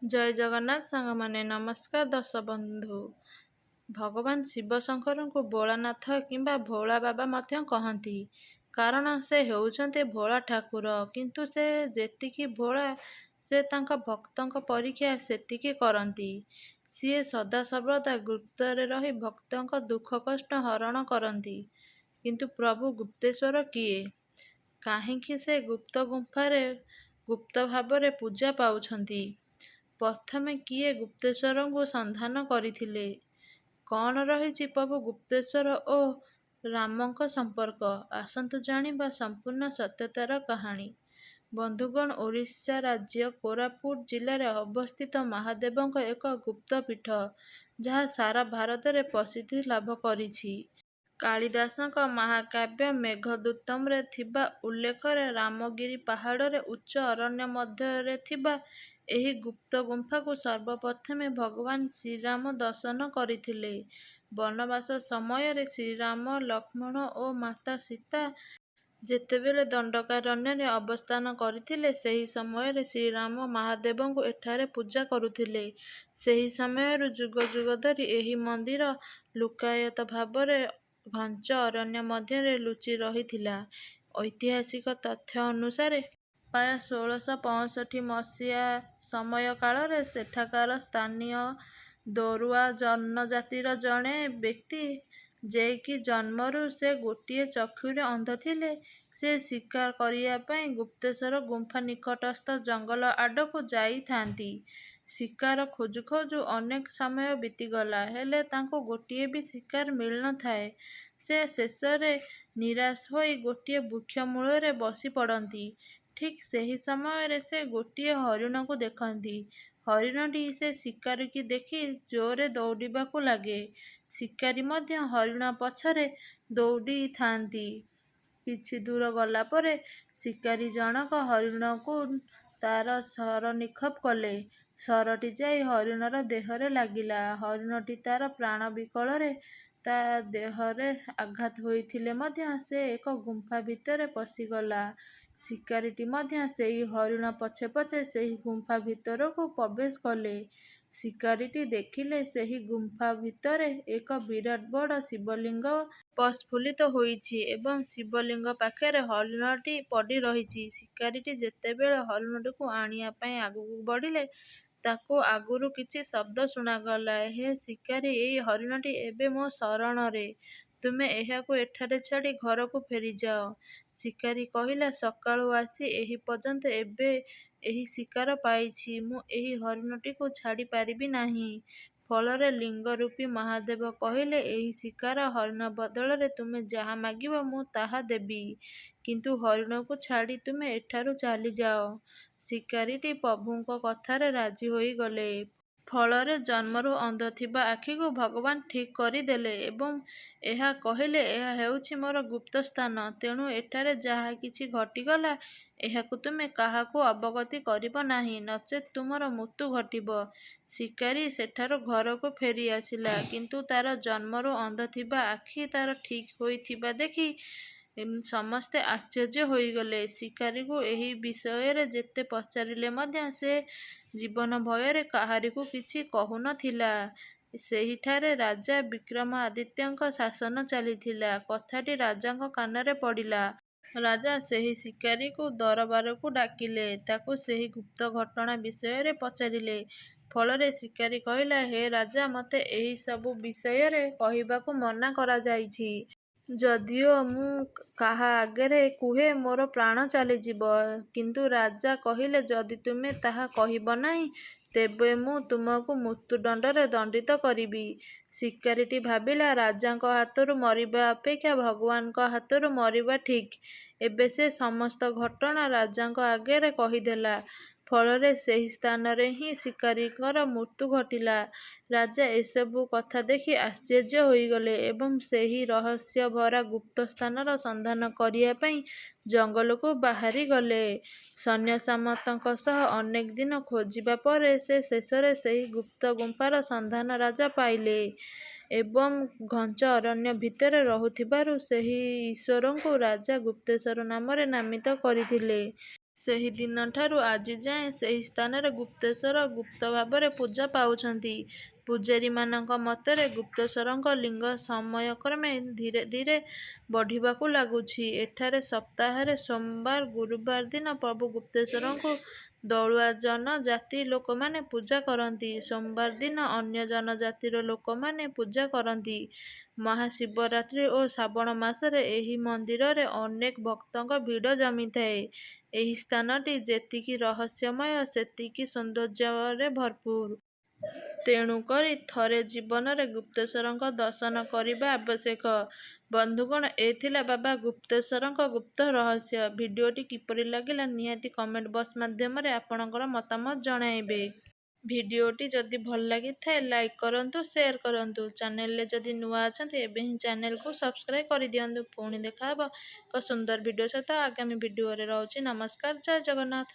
ଜୟ ଜଗନ୍ନାଥ ସାଙ୍ଗମାନେ, ନମସ୍କାର ଦର୍ଶକ ବନ୍ଧୁ। ଭଗବାନ ଶିବ ଶଙ୍କରଙ୍କୁ ଭୋଳାନାଥ କିମ୍ବା ଭୋଳା ବାବା ମଧ୍ୟ କହନ୍ତି। କାରଣ ସେ ହେଉଛନ୍ତି ଭୋଳା ଠାକୁର। କିନ୍ତୁ ସେ ଯେତିକି ଭୋଳା, ସେ ତାଙ୍କ ଭକ୍ତଙ୍କ ପରୀକ୍ଷା ସେତିକି କରନ୍ତି। ସିଏ ସଦାସର୍ବଦା ଗୁପ୍ତରେ ରହି ଭକ୍ତଙ୍କ ଦୁଃଖ କଷ୍ଟ ହରଣ କରନ୍ତି। କିନ୍ତୁ ପ୍ରଭୁ ଗୁପ୍ତେଶ୍ୱର କିଏ? କାହିଁକି ସେ ଗୁପ୍ତ ଗୁମ୍ଫାରେ ଗୁପ୍ତ ଭାବରେ ପୂଜା ପାଉଛନ୍ତି? ପ୍ରଥମେ କିଏ ଗୁପ୍ତେଶ୍ୱରଙ୍କୁ ସନ୍ଧାନ କରିଥିଲେ? କ'ଣ ରହିଛି ପ୍ରଭୁ ଗୁପ୍ତେଶ୍ୱର ଓ ରାମଙ୍କ ସମ୍ପର୍କ? ଆସନ୍ତୁ ଜାଣିବା ସମ୍ପୂର୍ଣ୍ଣ ସତ୍ୟତାର କାହାଣୀ। ବନ୍ଧୁଗଣ, ଓଡ଼ିଶା ରାଜ୍ୟ କୋରାପୁଟ ଜିଲ୍ଲାରେ ଅବସ୍ଥିତ ମହାଦେବଙ୍କ ଏକ ଗୁପ୍ତ ପୀଠ, ଯାହା ସାରା ଭାରତରେ ପ୍ରସିଦ୍ଧି ଲାଭ କରିଛି। କାଳିଦାସଙ୍କ ମହାକାବ୍ୟ ମେଘଦୂତମରେ ଥିବା ଉଲ୍ଲେଖରେ ରାମଗିରି ପାହାଡ଼ରେ ଉଚ୍ଚ ଅରଣ୍ୟ ମଧ୍ୟରେ ଥିବା ଏହି ଗୁପ୍ତ ଗୁମ୍ଫାକୁ ସର୍ବପ୍ରଥମେ ଭଗବାନ ଶ୍ରୀରାମ ଦର୍ଶନ କରିଥିଲେ। ବନବାସ ସମୟରେ ଶ୍ରୀରାମ, ଲକ୍ଷ୍ମଣ ଓ ମାତା ସୀତା ଯେତେବେଳେ ଦଣ୍ଡକାରଣ୍ୟରେ ଅବସ୍ଥାନ କରିଥିଲେ, ସେହି ସମୟରେ ଶ୍ରୀରାମ ମହାଦେବଙ୍କୁ ଏଠାରେ ପୂଜା କରୁଥିଲେ। ସେହି ସମୟରୁ ଯୁଗ ଯୁଗ ଧରି ଏହି ମନ୍ଦିର ଲୁକ୍କାୟିତ ଭାବରେ ଘଞ୍ଚ ଅରଣ୍ୟ ମଧ୍ୟରେ ଲୁଚି ରହିଥିଲା। ଐତିହାସିକ ତଥ୍ୟ ଅନୁସାରେ ପ୍ରାୟ 1665 ମସିହା ସମୟ କାଳରେ ସେଠାକାର ସ୍ଥାନୀୟ ଦୋରୁଆ ଜନଜାତିର ଜଣେ ବ୍ୟକ୍ତି, ଯିଏକି ଜନ୍ମରୁ ସେ ଗୋଟିଏ ଚକ୍ଷୁରେ ଅନ୍ଧ ଥିଲେ, ସେ ଶିକାର କରିବା ପାଇଁ ଗୁପ୍ତେଶ୍ୱର ଗୁମ୍ଫା ନିକଟସ୍ଥ ଜଙ୍ଗଲ ଆଡ଼କୁ ଯାଇଥାନ୍ତି। ଶିକାର ଖୋଜୁ ଖୋଜୁ ଅନେକ ସମୟ ବିତିଗଲା, ହେଲେ ତାଙ୍କୁ ଗୋଟିଏ ବି ଶିକାର ମିଳିନଥାଏ। ସେ ଶେଷରେ ନିରାଶ ହୋଇ ଗୋଟିଏ ବୃକ୍ଷ ମୂଳରେ ବସି ପଡ଼ନ୍ତି। ଠିକ୍ ସେହି ସମୟରେ ସେ ଗୋଟିଏ ହରିଣକୁ ଦେଖନ୍ତି। ହରିଣଟି ସେ ଶିକାରୀକୁ ଦେଖି ଜୋରରେ ଦୌଡ଼ିବାକୁ ଲାଗେ। ଶିକାରୀ ମଧ୍ୟ ହରିଣ ପଛରେ ଦୌଡ଼ିଥାନ୍ତି। କିଛି ଦୂର ଗଲା ପରେ ଶିକାରୀ ଜଣକ ହରିଣକୁ ତାର ଶର ନିକ୍ଷେପ କଲେ। ଶରଟି ଯାଇ ହରିଣର ଦେହରେ ଲାଗିଲା। ହରିଣଟି ତାର ପ୍ରାଣ ବିକଳରେ ତା ଦେହରେ ଆଘାତ ହୋଇଥିଲେ ମଧ୍ୟ ସେ ଏକ ଗୁମ୍ଫା ଭିତରେ ପଶିଗଲା। ଶିକାରୀଟି ମଧ୍ୟ ସେହି ହରିଣ ପଛେ ପଛେ ସେହି ଗୁମ୍ଫା ଭିତରକୁ ପ୍ରବେଶ କଲେ। ଶିକାରୀଟି ଦେଖିଲେ ସେହି ଗୁମ୍ଫା ଭିତରେ ଏକ ବିରାଟ ବଡ଼ ଶିବଲିଙ୍ଗ ପ୍ରସ୍ଫୁଲିତ ହୋଇଛି ଏବଂ ଶିବଲିଙ୍ଗ ପାଖରେ ହରିଣଟି ପଡ଼ି ରହିଛି। ଶିକାରୀଟି ଯେତେବେଳେ ହରିଣଟିକୁ ଆଣିବା ପାଇଁ ଆଗକୁ ବଢ଼ିଲେ, ତାକୁ ଆଗରୁ କିଛି ଶବ୍ଦ ଶୁଣାଗଲା। ହେ ଶିକାରୀ, ଏହି ହରିଣଟି ଏବେ ମୋ ଶରଣରେ। ତୁମେ ଏହାକୁ ଏଠାରେ ଛାଡ଼ି ଘରକୁ ଫେରିଯାଅ। ଶିକାରୀ କହିଲା, ସକାଳୁ ଆସି ଏହି ପର୍ଯ୍ୟନ୍ତ ଏବେ ଏହି ଶିକାର ପାଇଛି। ମୁଁ ଏହି ହରିଣଟିକୁ ଛାଡ଼ି ପାରିବି ନାହିଁ। ଫଳରେ ଲିଙ୍ଗରୂପୀ ମହାଦେବ କହିଲେ, ଏହି ଶିକାର ହରିଣ ବଦଳରେ ତୁମେ ଯାହା ମାଗିବ ମୁଁ ତାହା ଦେବି, କିନ୍ତୁ ହରିଣକୁ ଛାଡ଼ି ତୁମେ ଏଠାରୁ ଚାଲିଯାଅ। ଶିକାରୀଟି ପ୍ରଭୁଙ୍କ କଥାରେ ରାଜି ହୋଇଗଲେ। ଫଳରେ ଜନ୍ମରୁ ଅନ୍ଧ ଥିବା ଆଖିକୁ ଭଗବାନ ଠିକ୍ କରିଦେଲେ ଏବଂ ଏହା କହିଲେ, ଏହା ହେଉଛି ମୋର ଗୁପ୍ତ ସ୍ଥାନ, ତେଣୁ ଏଠାରେ ଯାହା କିଛି ଘଟିଗଲା, ଏହାକୁ ତୁମେ କାହାକୁ ଅବଗତ କରିବ ନାହିଁ, ନଚେତ୍ ତୁମର ମୃତ୍ୟୁ ଘଟିବ। ଶିକାରୀ ସେଠାରୁ ଘରକୁ ଫେରି ଆସିଲା, କିନ୍ତୁ ତାର ଜନ୍ମରୁ ଅନ୍ଧ ଥିବା ଆଖି ତାର ଠିକ୍ ହୋଇଥିବା ଦେଖି ସମସ୍ତେ ଆଶ୍ଚର୍ଯ୍ୟ ହୋଇଗଲେ। ଶିକାରୀକୁ ଏହି ବିଷୟରେ ଯେତେ ପଚାରିଲେ ମଧ୍ୟ ସେ ଜୀବନ ଭୟରେ କାହାରିକୁ କିଛି କହୁନଥିଲା। ସେହିଠାରେ ରାଜା ବିକ୍ରମାଦିତ୍ୟଙ୍କ ଶାସନ ଚାଲିଥିଲା। କଥାଟି ରାଜାଙ୍କ କାନରେ ପଡ଼ିଲା। ରାଜା ସେହି ଶିକାରୀକୁ ଦରବାରକୁ ଡାକିଲେ। ତାକୁ ସେହି ଗୁପ୍ତ ଘଟଣା ବିଷୟରେ ପଚାରିଲେ। ଫଳରେ ଶିକାରୀ କହିଲା, ହେ ରାଜା, ମୋତେ ଏହି ସବୁ ବିଷୟରେ କହିବାକୁ ମନା କରାଯାଇଛି। ଯଦିଓ ମୁଁ କାହା ଆଗରେ କୁହେ ମୋର ପ୍ରାଣ ଚାଲିଯିବ। କିନ୍ତୁ ରାଜା କହିଲେ, ଯଦି ତୁମେ ତାହା କହିବ ନାହିଁ, ତେବେ ମୁଁ ତୁମକୁ ମୃତ୍ୟୁଦଣ୍ଡରେ ଦଣ୍ଡିତ କରିବି। ଶିକାରୀଟି ଭାବିଲା, ରାଜାଙ୍କ ହାତରୁ ମରିବା ଅପେକ୍ଷା ଭଗବାନଙ୍କ ହାତରୁ ମରିବା ଠିକ୍। ଏବେ ସେ ସମସ୍ତ ଘଟଣା ରାଜାଙ୍କ ଆଗରେ କହିଦେଲା। ଫଳରେ ସେହି ସ୍ଥାନରେ ହିଁ ଶିକାରୀଙ୍କର ମୃତ୍ୟୁ ଘଟିଲା। ରାଜା ଏସବୁ କଥା ଦେଖି ଆଶ୍ଚର୍ଯ୍ୟ ହୋଇଗଲେ ଏବଂ ସେହି ରହସ୍ୟଭରା ଗୁପ୍ତ ସ୍ଥାନର ସନ୍ଧାନ କରିବା ପାଇଁ ଜଙ୍ଗଲକୁ ବାହାରିଗଲେ। ସୈନ୍ୟସାମନ୍ତଙ୍କ ସହ ଅନେକ ଦିନ ଖୋଜିବା ପରେ ସେ ଶେଷରେ ସେହି ଗୁପ୍ତ ଗୁମ୍ଫାର ସନ୍ଧାନ ରାଜା ପାଇଲେ ଏବଂ ଘଞ୍ଚ ଅରଣ୍ୟ ଭିତରେ ରହୁଥିବାରୁ ସେହି ଈଶ୍ୱରଙ୍କୁ ରାଜା ଗୁପ୍ତେଶ୍ୱର ନାମରେ ନାମିତ କରିଥିଲେ। ସେହି ଦିନଠାରୁ ଆଜି ଯାଏଁ ସେହି ସ୍ଥାନରେ ଗୁପ୍ତେଶ୍ୱର ଗୁପ୍ତ ଭାବରେ ପୂଜା ପାଉଛନ୍ତି। ପୂଜାରୀମାନଙ୍କ ମତରେ ଗୁପ୍ତେଶ୍ୱରଙ୍କ ଲିଙ୍ଗ ସମୟକ୍ରମେ ଧୀରେ ଧୀରେ ବଢ଼ିବାକୁ ଲାଗୁଛି। ଏଠାରେ ସପ୍ତାହରେ ସୋମବାର, ଗୁରୁବାର ଦିନ ପ୍ରଭୁ ଗୁପ୍ତେଶ୍ୱରଙ୍କୁ ଦଳୁଆ ଜନଜାତି ଲୋକମାନେ ପୂଜା କରନ୍ତି। ସୋମବାର ଦିନ ଅନ୍ୟ ଜନଜାତିର ଲୋକମାନେ ପୂଜା କରନ୍ତି। ମହାଶିବରାତ୍ରି ଓ ଶ୍ରାବଣ ମାସରେ ଏହି ମନ୍ଦିରରେ ଅନେକ ଭକ୍ତଙ୍କ ଭିଡ଼ ଜମିଥାଏ। ଏହି ସ୍ଥାନଟି ଯେତିକି ରହସ୍ୟମୟ ସେତିକି ସୌନ୍ଦର୍ଯ୍ୟରେ ଭରପୁର। ତେଣୁକରି ଥରେ ଜୀବନରେ ଗୁପ୍ତେଶ୍ୱରଙ୍କ ଦର୍ଶନ କରିବା ଆବଶ୍ୟକ। ବନ୍ଧୁଗଣ, ଏ ଥିଲା ବାବା ଗୁପ୍ତେଶ୍ୱରଙ୍କ ଗୁପ୍ତ ରହସ୍ୟ। ଭିଡ଼ିଓଟି କିପରି ଲାଗିଲା ନିହାତି କମେଣ୍ଟ ବକ୍ସ ମାଧ୍ୟମରେ ଆପଣଙ୍କର ମତାମତ ଜଣାଇବେ। ଭିଡ଼ିଓଟି ଯଦି ଭଲ ଲାଗିଥାଏ ଲାଇକ୍ କରନ୍ତୁ, ସେୟାର କରନ୍ତୁ। ଚ୍ୟାନେଲରେ ଯଦି ନୂଆ ଅଛନ୍ତି ଏବେ ହିଁ ଚ୍ୟାନେଲକୁ ସବସ୍କ୍ରାଇବ୍ କରିଦିଅନ୍ତୁ। ପୁଣି ଦେଖାହେବ ଏକ ସୁନ୍ଦର ଭିଡ଼ିଓ ସହିତ ଆଗାମୀ ଭିଡ଼ିଓରେ। ରହୁଛି ନମସ୍କାର, ଜୟ ଜଗନ୍ନାଥ।